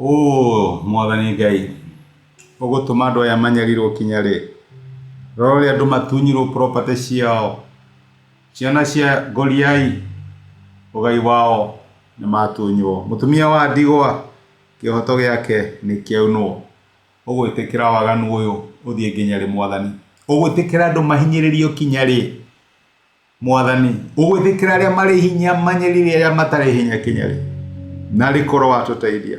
Mwathani Ngai ugutuma andu aya manyarirwo kinya ri rori andu matunyirwo property ciao ciana cia ngoriai ugai wao ni matunywo mutumia wa ndigwa kihoto giake ni kiaunwo ugwitikira waganu uyu uthie nginya ri Mwathani ugwitikira andu mahinyiririo kinya ri Mwathani ugwitikira aria mari hinya manyirire aria matari hinya kinya ri na rikoro watuteithia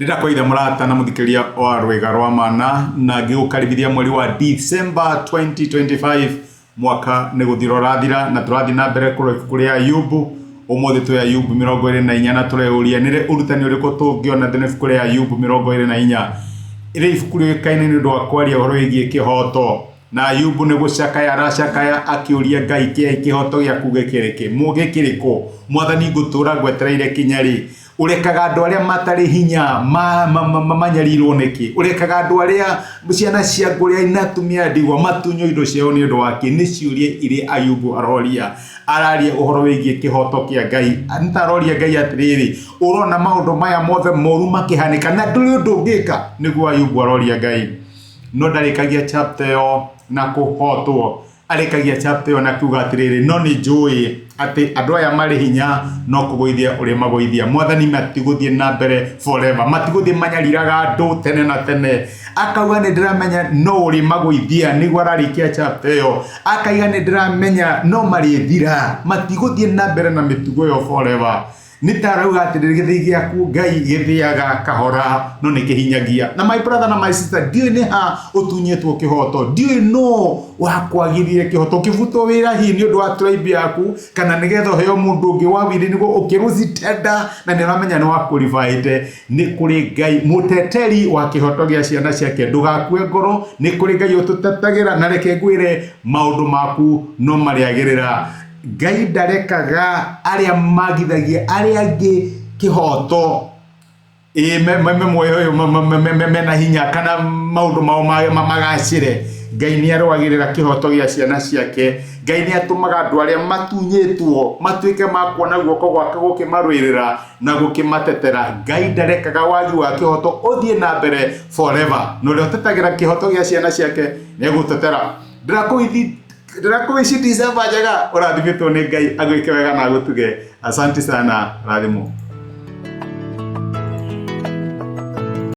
Nĩndakwaitha mũrata na mũthikĩria wa rwĩga rwa mana na ngĩgũkaribithia mweri wa December 2025 mwaka nĩ gũthira ũrathira na tũrathi na mbere kũrora ibuku rĩa Ayubu ũmũthĩ twĩ Ayubu 24 na tũreuria nĩ ũrutani ũrĩkũ tũngĩona thĩinĩ ibuku rĩa Ayubu 24 ĩrĩ ibuku rĩũĩkaine nĩ ũndũ wa kwaria ũhoro wĩgiĩ kĩhoto na Ayubu nĩ gũcakaya aracakaya akĩũria Ngai kĩhoto gĩaku gĩkĩrĩkũ Mwathani ngũtũra ngwetereire kinya rĩ urekaga andu aria matari hinya manyarirwo niki urekaga andu aria ciana cia nguria inatumia ndigwa matunyo indo ciao ni undu wake ni ciuria iri Ayubu aroria araria uhoro wigie kihoto kia Ngai ntaroria Ngai atiriri urona maundu maya mothe moru makihanika na nduri undu ngika niguo Ayubu aroria Ngai no ndarikagia chapter yo na kuhotwo arekagia chapter yo na kuga atiriri no ni njui ati andu aya mari hinya no kugoithia uri magoithia Mwathani matiguthie na mbere forever matiguthie manyariraga andu tene na tene akauga ni ndiramenya no uri magoithia niguo ararikia chapter yo akaiga ni ndiramenya no mari thira matiguthie na mbere na mitugo yo forever nitarauga ati githii giaku Ngai githiaga kahora no nikihinyagia na my brother na my sister ndiu ni ha utunyetwo kihoto ndiu no wakwagirire kihoto kivutwo wira hi ni undu wa tribe yaku kana nigetho heo mundu ungi wa wiri nigo ukiruzitenda na ni ramenya ni wa qualified ni kuri Ngai muteteri wa kihoto gia ciana ciake ndugakue ngoro ni kuri Ngai ututetagira na reke ngwire maundu maku no mariagirira Ngai ndarekaga aria magithagia aria angi kihoto mena hinya kana maundu mao magacire Ngai ni arwagirira kihoto gia ciana ciake Ngai ni atumaga andu aria matunyetwo matuike makuona guoko gwake gukimarwirira na gukimatetera Ngai ndarekaga wagi wa kihoto uthie na mbere forever no rio tetagira kihoto gia ciana ciake ni gutetera December njega urathimĩtwo nĩ Ngai agwĩke wega na agũtuge asante sana rathimo